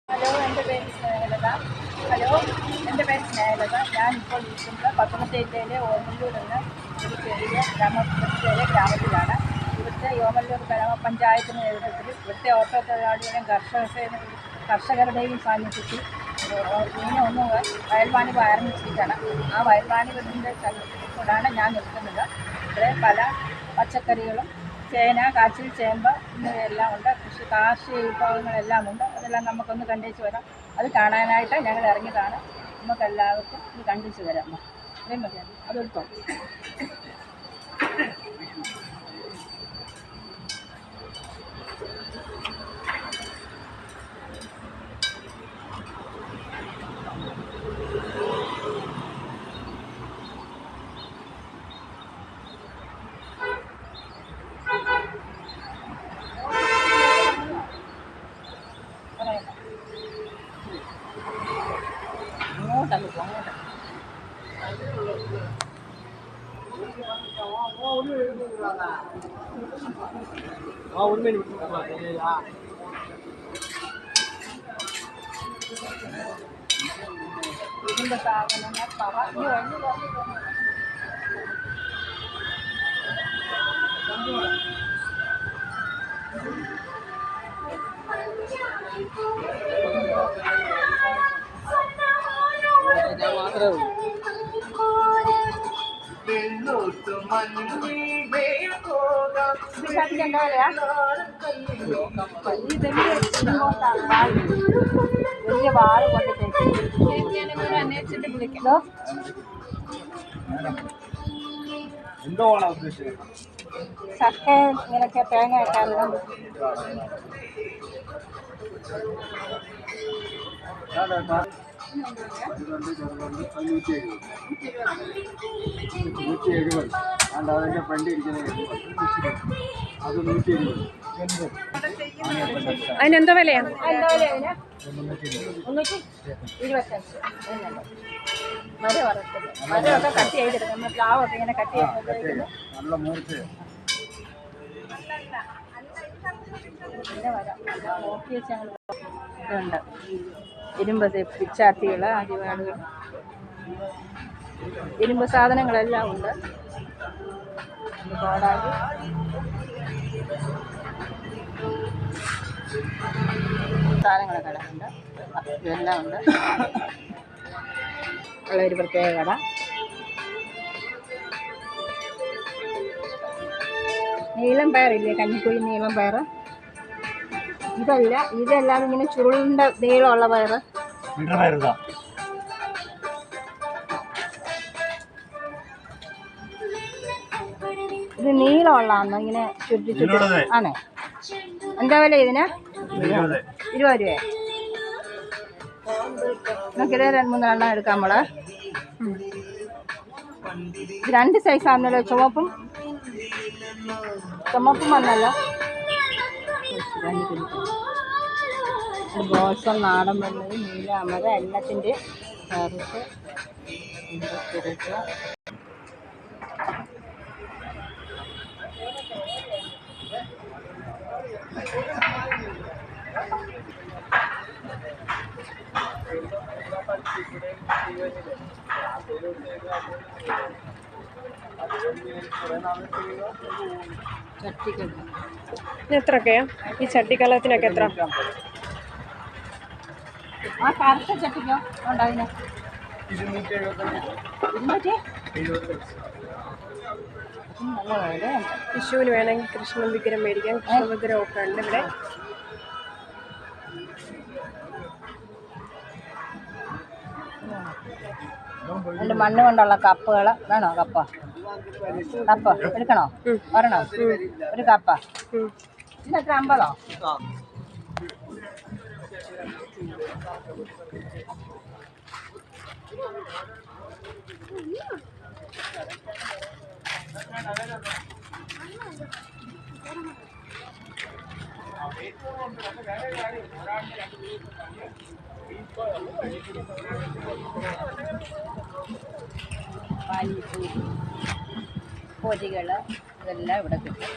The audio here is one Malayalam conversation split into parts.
ഹലോ, എൻ്റെ പേര് സ്നേഹലത. ഞാനിപ്പോൾ ഇരിക്കുന്നത് പത്തനംതിട്ട ജില്ലയിലെ ഓമല്ലൂർ എന്ന ഒരു ചെറിയ ഗ്രാമത്തിലാണ്. ഇവിടുത്തെ ഓമല്ലൂർ ഗ്രാമപഞ്ചായത്തിൻ്റെ നേതൃത്വത്തിൽ ഇവിടുത്തെ ഓട്ടോ തൊഴിലാളികളുടെയും കർഷകരുടെയും സാന്നിധ്യത്തിൽ ഇങ്ങനെ ഒന്ന് വയൽവാണി ആരംഭിച്ചിരിക്കുകയാണ്. ആ വയൽവാണി വീടിൻ്റെ കൂടാണ് ഞാൻ നിൽക്കുന്നത്. ഇവിടെ പല പച്ചക്കറികളും, ചേന, കാച്ചിൽ, ചേമ്പ് എന്നിവയെല്ലാം ഉണ്ട്. കാർഷിക വിഭവങ്ങളെല്ലാം ഉണ്ട്. അതെല്ലാം നമുക്കൊന്ന് കണ്ടേച്ച് വരാം. അത് കാണാനായിട്ട് ഞങ്ങൾ ഇറങ്ങിയതാണ്. നമുക്കെല്ലാവർക്കും ഇത് കണ്ടിച്ച് വരാം. അത്രയും മതിയാണ്. അതെടുത്തോ. അങ്ങോട്ടല്ല പോ, അങ്ങോട്ട്. ഇതിൻ്റെ സാധനങ്ങൾ പറഞ്ഞു എന്താ പറയാ, വലിയ വാള് കൊണ്ട് അന്വേഷിച്ചിട്ട് വിളിക്കോ. എന്തോണോ ഉദ്ദേശിച്ചത്? ചക്ക ഇങ്ങനെയൊക്കെ തേങ്ങ വെക്കാറുണ്ട്. അതിൻ്റെ ഫ്രണ്ട് ഇരിക്കുന്നത് അത് 170. അതിനെന്തോ വിലയാണ്? 325. മരം വറുത്തത്, മരമൊക്കെ കട്ട് ചെയ്തെടുക്കും. നമ്മൾ പ്ലാവൊക്കെ ഇങ്ങനെ കട്ട് ചെയ്ത് നല്ല മൂർച്ച. പിന്നെ വരാം. നോക്കി വെച്ച് ഞങ്ങൾ ഇതുണ്ട്. ഇരുമ്പ് പിച്ചാത്തികൾ, അരിവാളുകൾ, ഇരുമ്പ് സാധനങ്ങളെല്ലാം ഉണ്ട്. കോടാലി, സാധനങ്ങളൊക്കെ കിടക്കുന്നുണ്ട്. ഇതെല്ലാം ഉണ്ട്. ഉള്ളൊരു പ്രത്യേക കട. നീളം പയറില്ലേ, കഞ്ഞിക്കുഴി നീളം പയർ. ഇതെല്ലാം ഇങ്ങനെ ചുരുളിൻ്റെ നീളമുള്ള പയറ്. ഇത് നീളമുള്ളതാണോ ഇങ്ങനെ ചുരുട്ടി ആണേ? എന്താ വില ഇതിന്? 20 രൂപ. നമുക്കിത് 2-3 എണ്ണം എടുക്കാം. നമ്മൾ ഇത് 2 സൈസാണല്ലോ. ചുമപ്പും വന്നല്ലോ. ബോൾസം, നാടൻ വെള്ളയും, നീല അമര, എല്ലാത്തിൻ്റെ കറുത്ത് തിരക്ക്. ചട്ടികൾ എത്രയൊക്കെയാ ഈ ചട്ടിക്കലത്തിനൊക്കെ? എത്ര? ആ കറുത്ത ചട്ടിക്കോ ഉണ്ടോ അതിന്? 275. നല്ല വിലയുണ്ട്. വിഷുവിന് വേണമെങ്കിൽ കൃഷ്ണൻ വിഗ്രഹം മേടിക്കാം. കൃഷ്ണ വിഗ്രഹം ഒക്കെ ഉണ്ട് ഇവിടെ. രണ്ട് മണ്ണ് കൊണ്ടുള്ള കപ്പുകൾ വേണോ? കപ്പ് എടുക്കണോ? ഒരെണ്ണോ? ഒരു കപ്പ. ഇതിനെത്ര? 50. പാനിപ്പൂരി, പൊരികൾ, ഇതെല്ലാം ഇവിടെ കിട്ടും.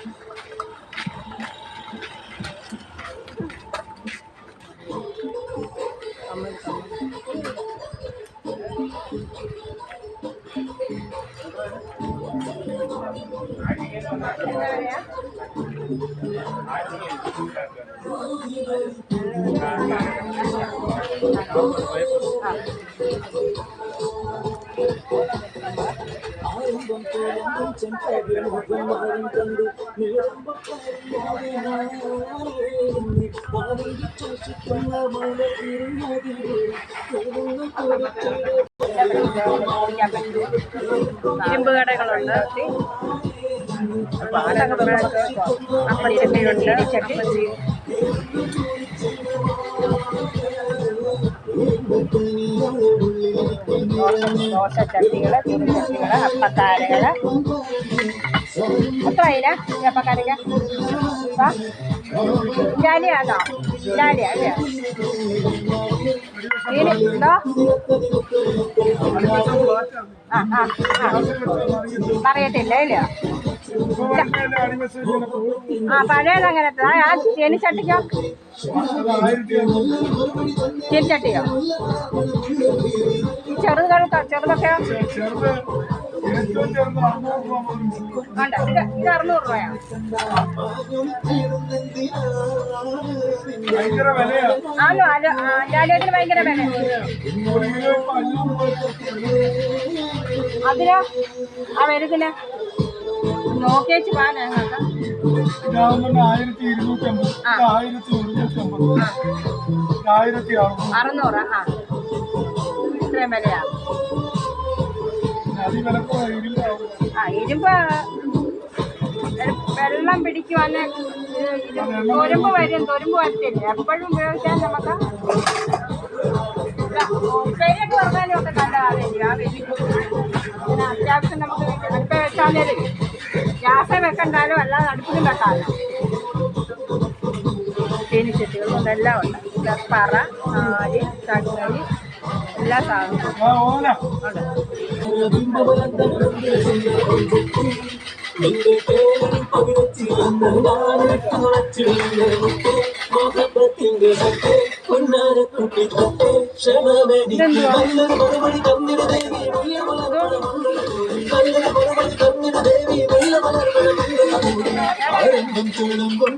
ഇരുമ്പ് കടകളുണ്ട്, അപ്പച്ചട്ടിയുണ്ട്, അപ്പച്ചി ദോശച്ചട്ടികള്, ചുടുചട്ടികള്, അപ്പക്കാരകള്. എത്ര ആയില്ല ഈ അപ്പക്കാരയ്ക്ക്? ഇല്ലാലിയാണോ? ഇല്ലാലിയ അല്ലേ? എന്തോ? അറിയത്തില്ല ഇല്ല. പഴയത് അങ്ങനത്തെ ആ ചീനിച്ചട്ടിക്കോ? ചീനിച്ചട്ടിയോ? ചെറുതൊക്കെയോ? വേണ്ട, ഇത് 600 രൂപയാണ്. ആണോ? ലാലിയത്തിന് ഭയങ്കര വില. അതിനോ? ആ വലുതിന് നോക്കിയേച്ച് പാനാ ഞങ്ങൾക്ക്. 600. ആ, ഇത്രയും വിലയാ. ഇരുമ്പ് വെള്ളം പിടിക്കുവാന് തുരുമ്പ് വരത്തില്ല. എപ്പോഴും ഉപയോഗിക്കാൻ നമുക്ക് ഉപ്പേരിയൊക്കെ പറഞ്ഞാലും ഒക്കെ നല്ലതാണല്ലോ. ആ വലിയ പിന്നെ അത്യാവശ്യം നമുക്ക് അടുപ്പ് വെച്ചാലും ഗ്യാസ് വെക്കണ്ടാലോ അല്ലാതെ അടുപ്പിലും വെക്കാമല്ലോ. ചീനിച്ചട്ടികളും ഇതെല്ലാം ഉണ്ട്. പറ, നാല്, ചങ്ങലി, എല്ലാ സാധനവും ഉണ്ട്.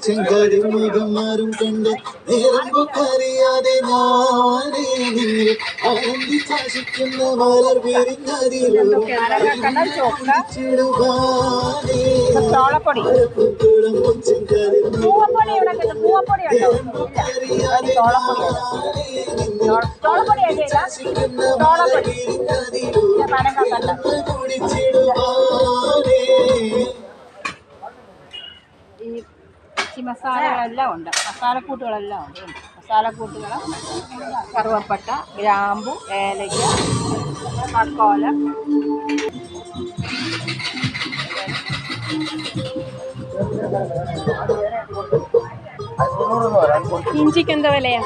ചെങ്കാരും കണ്ട് നേരറിയാതെ ഞാനേ ആനന്ദിച്ചാശിക്കുന്ന മലർ ചോളപ്പൊടി, പൂവപ്പൊടി ഇവിടെ കിട്ടും. പൂവപ്പൊടി ഉണ്ടോ? ചോളപ്പൊടി അല്ലേ? ചോളപ്പൊടി പനക്കണ്ട. ഈ ഇച്ചി മസാലകളെല്ലാം ഉണ്ട്. മസാലക്കൂട്ടുകളെല്ലാം ഉണ്ട്. മസാലക്കൂട്ടുകൾ കറുവപ്പട്ട, ഗ്രാമ്പു, ഏലയ്ക്ക, തക്കോല. ഇഞ്ചിക്ക് എന്താ വിലയാ?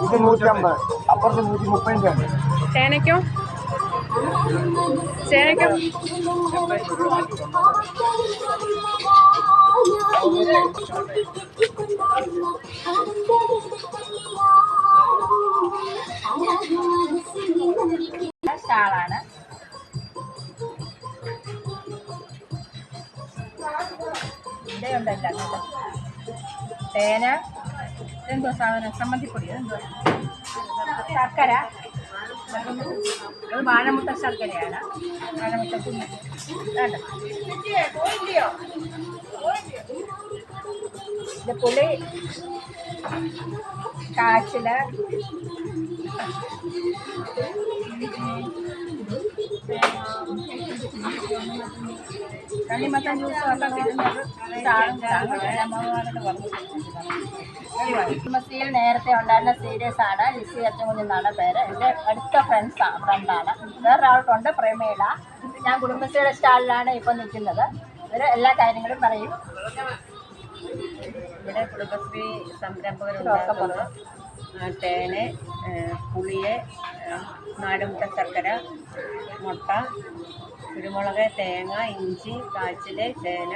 ഇത് 150, അപ്പുറത്ത് 130. ചേനയ്ക്കോ? ചേനയ്ക്കോ? സ്റ്റാളാണ്. ഇവിടെ ഉണ്ടല്ലോ തേന. എന്തോ സാധനം? ചമ്മന്തിപ്പൊടി. എന്തോ? ശർക്കര. അത് വാഴമുട്ട ശർക്കരയാണ്. വാഴമുട്ട വേണ്ട. ഇത് പുളി, കാച്ചില്, തണ്ണിമത്തൻ ജ്യൂസും ഒക്കെ കിട്ടുന്നത് കുടുംബശ്രീയിൽ നേരത്തെ ഉണ്ടായിരുന്ന സീരിയസ് ആണ്. ലിസി അച്ചൻകുഞ്ഞെന്നാണ് പേര്. എൻ്റെ അടുത്ത ഫ്രണ്ടാണ്. വേറൊരാൾക്കുണ്ട്, പ്രേമേള. ഞാൻ കുടുംബശ്രീയുടെ സ്റ്റാളിലാണ് ഇപ്പോൾ നിൽക്കുന്നത്. ഇവർ എല്ലാ കാര്യങ്ങളും പറയും. ഇവിടെ കുടുംബശ്രീ സംരംഭകരുണ്ടാക്കുന്നത് തേന്, പുളിയെ, നാടുമുട്ട ശർക്കര, മുട്ട, കുരുമുളക്, തേങ്ങ, ഇഞ്ചി, കാച്ചില്, ചേന,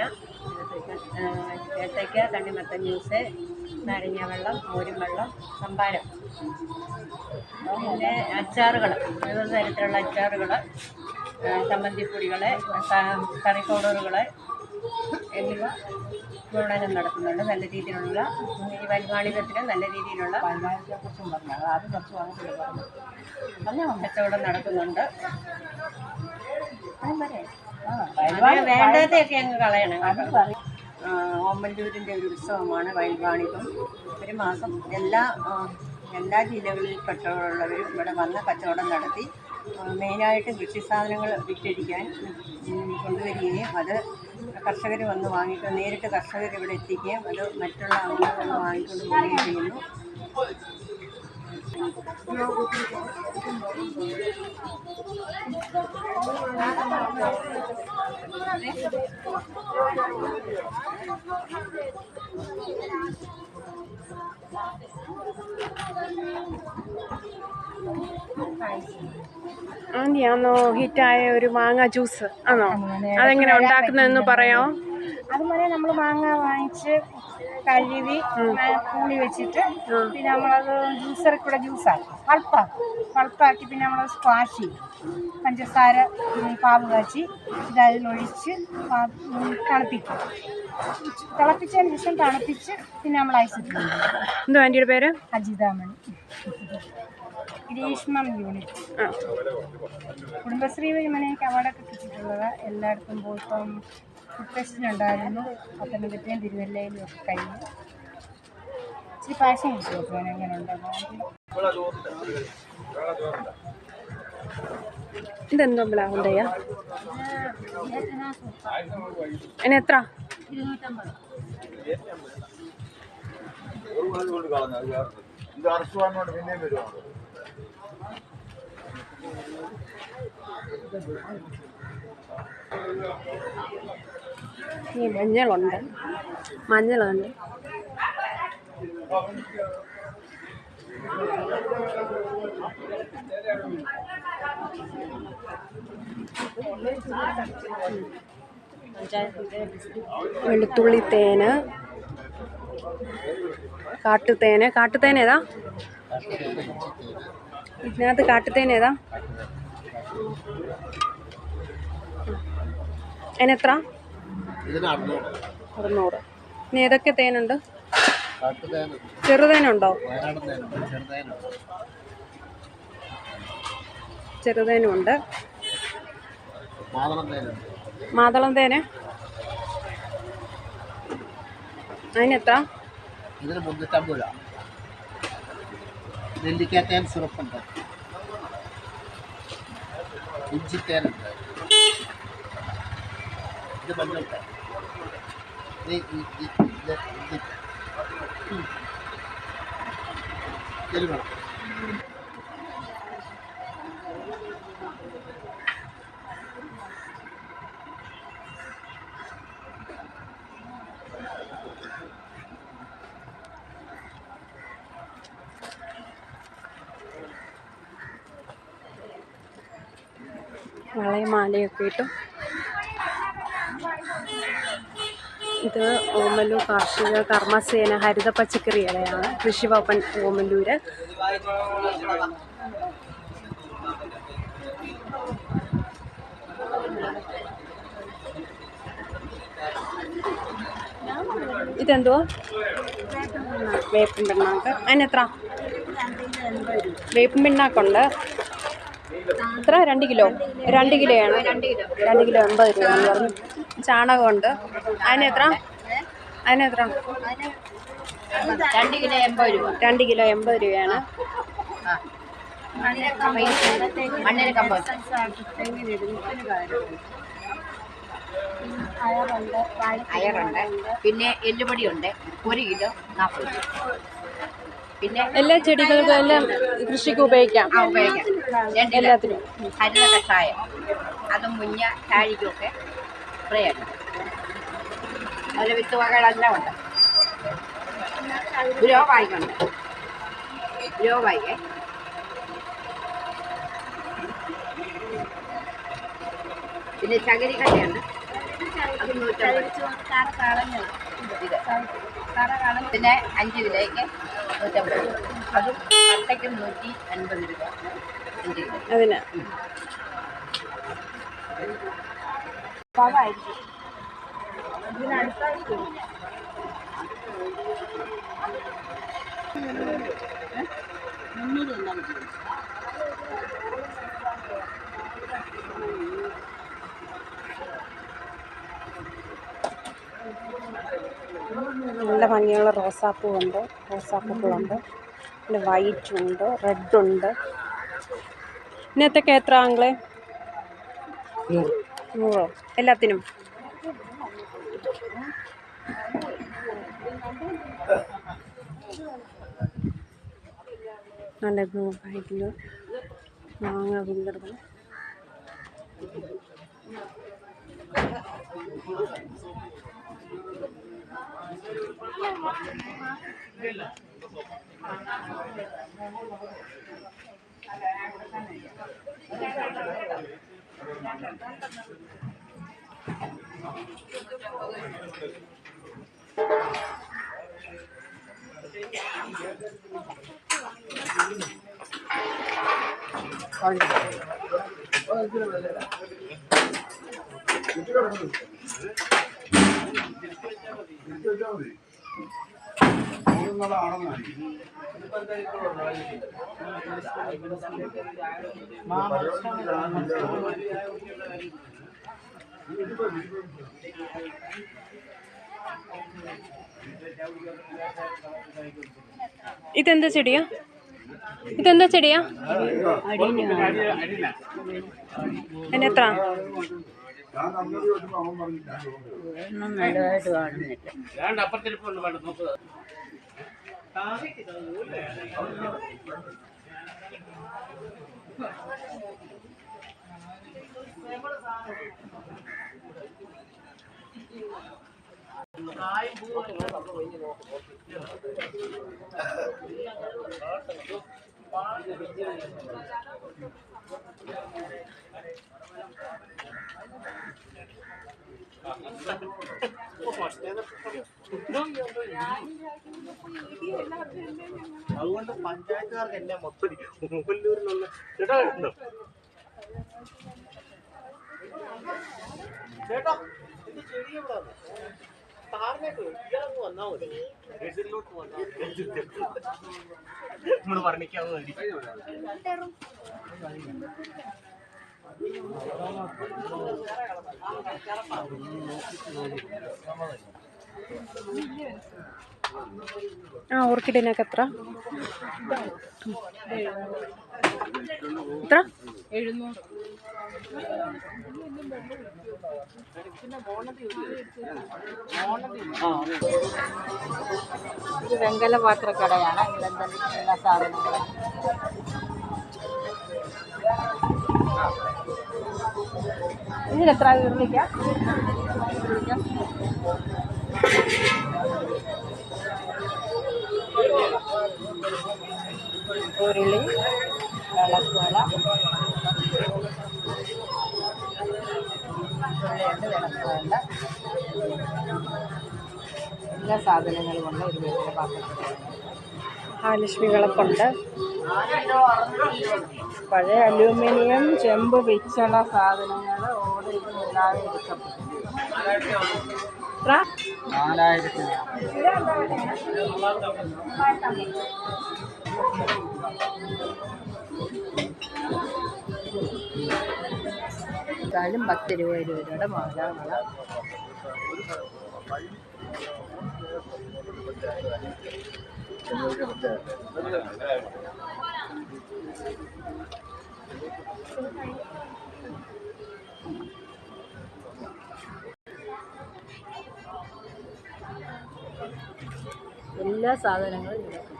ഏത്തയ്ക്ക, തണ്ണിമത്തൻ ജ്യൂസ്, നാരങ്ങ വെള്ളം, മോരും വെള്ളം, സംഭാരം, പിന്നെ അച്ചാറുകൾ, വിവിധ തരത്തിലുള്ള അച്ചാറുകൾ, ചമ്മന്തിപ്പൊടികൾ, കറി പൗഡറുകൾ, എന്നിവ വിപണനം നടത്തുന്നുണ്ട്. നല്ല രീതിയിലുള്ള ഈ വൻവാണിഭത്തിന് നല്ല രീതിയിലുള്ള വരുമാനത്തെക്കുറിച്ചും പറഞ്ഞു അത് ആദ്യം കുറച്ച് കച്ചവടം നടക്കുന്നുണ്ട്. വരുമാനം വേണ്ടതൊക്കെ അങ്ങ് കളയണം. അത് പറയും. ഓമല്ലൂരിൻ്റെ ഒരു ഉത്സവമാണ് വയൽവാണിഭം. ഒരു മാസം എല്ലാ ജില്ലകളിൽപ്പെട്ടുള്ളവരും ഇവിടെ വന്ന് കച്ചവടം നടത്തി മെയിനായിട്ട് കൃഷി സാധനങ്ങൾ വിറ്റഴിക്കാൻ കൊണ്ടുവരികയും അത് കർഷകർ വന്ന് വാങ്ങിയിട്ട് നേരിട്ട് കർഷകർ ഇവിടെ എത്തിക്കുകയും അത് മറ്റുള്ള ആളുകൾ വന്ന് വാങ്ങിക്കൊണ്ട് പോവുകയും ചെയ്യുന്നു. ആന്റിയാണോ ഹിറ്റായ ഒരു മാങ്ങ ജ്യൂസ് ആണോ? അതെങ്ങനെ ഉണ്ടാക്കുന്നതെന്ന് പറയാമോ? അതുപോലെ നമ്മൾ മാങ്ങ വാങ്ങിച്ച് കഴുകി പൂളി വെച്ചിട്ട് പിന്നെ നമ്മളത് ജ്യൂസറിൽ കൂടെ ജ്യൂസാക്കും, പൾപ്പാക്കി പിന്നെ നമ്മൾ സ്ക്വാഷ് ചെയ്യും. പഞ്ചസാര പാവ് കാച്ചി ഇത് അതിലൊഴിച്ച് തിളപ്പിക്കും. തിളപ്പിച്ചതിന് ശേഷം തണുപ്പിച്ച് പിന്നെ നമ്മൾ ഐസിട്ട്. എന്തോ ആൻറ്റിയുടെ പേര്? അജിതാമണി, ഗ്രീഷ്മം യൂണിറ്റ്. കുടുംബശ്രീ വഴി എനിക്ക് അവാർഡൊക്കെ കിട്ടിയിട്ടുള്ളത്. എല്ലായിടത്തും പോയിപ്പം ഫുഡ് ഫെസ്റ്റിനുണ്ടായിരുന്നു, പത്തനംതിട്ടയും തിരുവല്ലയിലും ഒക്കെ കഴിഞ്ഞു. ഇച്ചിരി പായസം കുടിച്ചു നോക്കുവാൻ എങ്ങനെ ഉണ്ടെന്ന്. ഇതെന്തോ ഉണ്ടായാ അതിന് എത്ര? 250. ഈ മഞ്ഞളുണ്ട്. വെളുത്തുള്ളി തേന്, കാട്ടുതേൻ ഏതാ? ഇതിനകത്ത് കാട്ടുതേൻ ഏതാ? അതിനെത്ര? 600. ഇനി ഏതൊക്കെ തേനുണ്ട്? ചെറുതേനുണ്ടോ? ചെറുതേനുണ്ട്. മാതളം തേന് അതിനെത്ര? ഇതിന് 350 രൂപ. നെല്ലിക്കാത്തേൻ സിറപ്പുണ്ട്, ഇഞ്ചിത്തേനുണ്ട്, ഇത് മഞ്ഞൾത്തേൻ, വേണം. വളയും മാലയൊക്കെ ഇട്ടു. ഇത് ഓമല്ലൂർ കാർഷിക കർമ്മസേന ഹരിത പച്ചക്കറി കടയാണ്, കൃഷിഭവൻ ഓമല്ലൂര്. ഇതെന്തോ? വേപ്പിൻ പിണ്ണാക്ക്. അതിനെത്ര? വേപ്പിൻ പിണ്ണാക്കുണ്ട്. എത്ര? 2 കിലോ? 2 കിലോയാണ്. 2 കിലോ 80 രൂപയാണെന്ന് പറഞ്ഞു. ചാണകമുണ്ട്. അതിനെത്ര? 2 കിലോ 80 രൂപ. 2 കിലോ 80 രൂപയാണ്. മണ്ണിര കമ്പോസ്റ്റ്. അയറുണ്ട്. പിന്നെ എല്ലുപൊടിയുണ്ട്, 1 കിലോ 40 രൂപ. പിന്നെ എല്ലാ ചെടികൾക്കും എല്ലാം കൃഷിക്ക് ഉപയോഗിക്കാം. എല്ലാത്തിനും. ഹരിത കഷായം, അതും മുഞ്ഞ ചാഴിക്കുമൊക്കെ സ്പ്രേ ആണ്. അതിൽ വിത്ത് വകകളെല്ലാം ഉണ്ട്. ഗ്രോ ബാഗുണ്ട്, ഗ്രോ ബാഗ്. പിന്നെ ചകിരി കട്ടയുണ്ട്, അത് 150. പിന്നെ 5 കിലോയ്ക്ക് 150 രൂപ. അതും കട്ടയ്ക്കും 150 രൂപ 5 കിലോ. അതിന് ഇതിനടുത്തായിട്ട് നല്ല ഭംഗിയുള്ള റോസാപ്പൂവുണ്ട്, റോസാപ്പൂക്കളുണ്ട്, പിന്നെ വൈറ്റ് ഉണ്ട്, റെഡ് ഉണ്ട്. ഇന്നത്തൊക്കെ എത്ര ആങ്ങളെ? 100 എല്ലാത്തിനും. നല്ല ബ്ലൂ മാങ്ങ വിങ്കറുകൾ. ഇതെന്താ ചെടിയാ? ഇതെന്താ ചെടിയാ? അതിനെത്ര? നല്ലതായിട്ട് കാണുന്നില്ല. അതുകൊണ്ട് പഞ്ചായത്തുകാർക്ക് എന്നെ മൊത്തം മൂവല്ലൂരിലുള്ള ചേട്ടാ ഉണ്ടോ ചേട്ടാ എന്റെ ചെടി എവിടെ താറിനേക്ക് ഇയാളൊന്ന് വന്നാ മതി എതിരിലോട്ട് വന്നാൽ നമ്മള് വർണ്ണിക്കാവുന്ന ഓർക്കിഡിനൊക്കെ എത്ര? 700. ഇത് വെങ്കല പാത്രക്കടയാണ്. ഇതിലെന്തെങ്കിലും എല്ലാ സാധനങ്ങളും. ഇതിനെത്ര ഉരുളിക്ക? ഉരുളി, വിളക്കുവല, ഉരുളിയുണ്ട്, വിളക്കുവല, എല്ലാ സാധനങ്ങളും ഉണ്ട് ഒരു വലിയ പാത്രത്തിൽ. മഹാലക്ഷ്മി വിളക്കുണ്ട്. പഴയ അലൂമിനിയം, ചെമ്പ്, പിച്ചള സാധനങ്ങൾ ഓർഡർ ചെയ്ത് എല്ലാവരും എടുക്കപ്പെട്ടു. 4000. എന്തായാലും 10 രൂപയുടെ മാലാമല. എല്ലാ സാധനങ്ങളും ഇവിടെ കിട്ടും.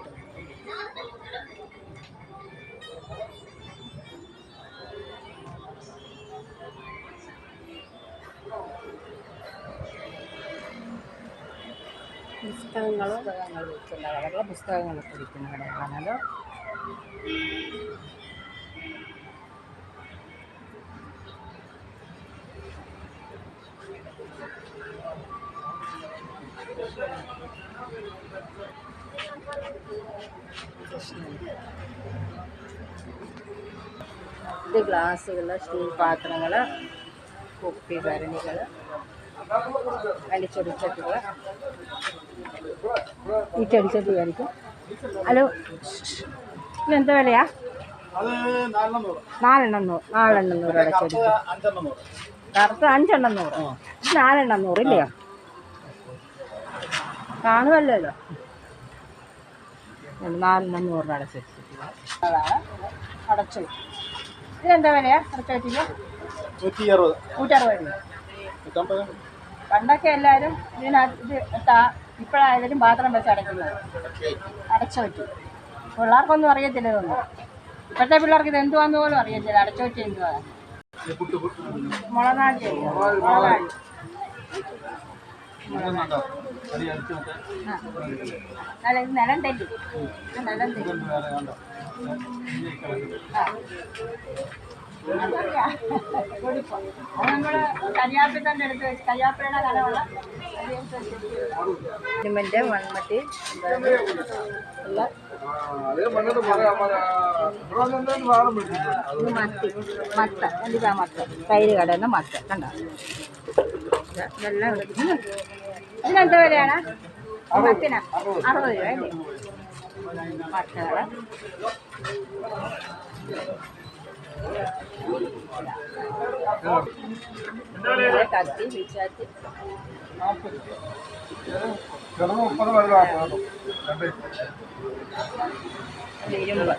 പുസ്തകങ്ങൾ വെച്ചുള്ള കടകൾ, പുസ്തകങ്ങളൊക്കെ വിൽക്കുന്ന കടകളാണല്ലോ. ഇത് ഗ്ലാസ്സുകൾ, സ്റ്റീൽ പാത്രങ്ങൾ, കുപ്പി, ഭരണികൾ, വലിച്ചൊടിച്ചിട്ടുള്ള ഈറ്റടിച്ചിട്ട് വിചാരിക്കും. ഹലോ, ഇതെന്താ വിലയാ? അത് 400. നാലെണ്ണം 100 അടച്ചൊടിച്ച്. 5 100. കറുത്ത 5 100. ഇത് 4 100 ഇല്ലയോ? കാണുമല്ലോ. 4 100 അടച്ചൊടിച്ചിട്ടുള്ള അതാണ് അടച്ചു. ഇതെന്താ വിലയാ അടച്ചൊടിച്ചില്ല? 160. 160 രൂപ. 150. പണ്ടൊക്കെ എല്ലാവരും ഇതിനകത്ത് ഇപ്പോഴായാലും പാത്രം വെച്ച് അടയ്ക്കുന്നത് അടച്ചു പറ്റി. പിള്ളേർക്കൊന്നും അറിയത്തില്ല ഇതൊന്നും. ഇപ്പോഴത്തെ പിള്ളേർക്ക് ഇത് എന്തുവാന്ന് പോലും അറിയത്തില്ല. അടച്ചു പറ്റി എന്തുവാ? മുളനാടി മുളനാടി അല്ല, ഇത് നിലം തെറ്റി. ഇത് നിലം തെറ്റി. അത് നമ്മള് കരിയാപ്പിൽ തന്നെ എടുത്ത് വെച്ച് കരിയാപ്പിയുടെ കലമുള്ള സിമെന്റ് മൺമട്ടി ഉള്ള ഇത് മത്ത എന്തിനാ മത്ത തൈര് കടയുന്ന മത്ത കണ്ടോ? ഇതെല്ലാം എടുക്കുന്നു. ഇതിനെന്താ വിലയാണ്? മത്തിന് 60 രൂപ അല്ലേ? മത്തകള് കത്തി വിച്ചാത്തി 40 ഇരുമ്പ്.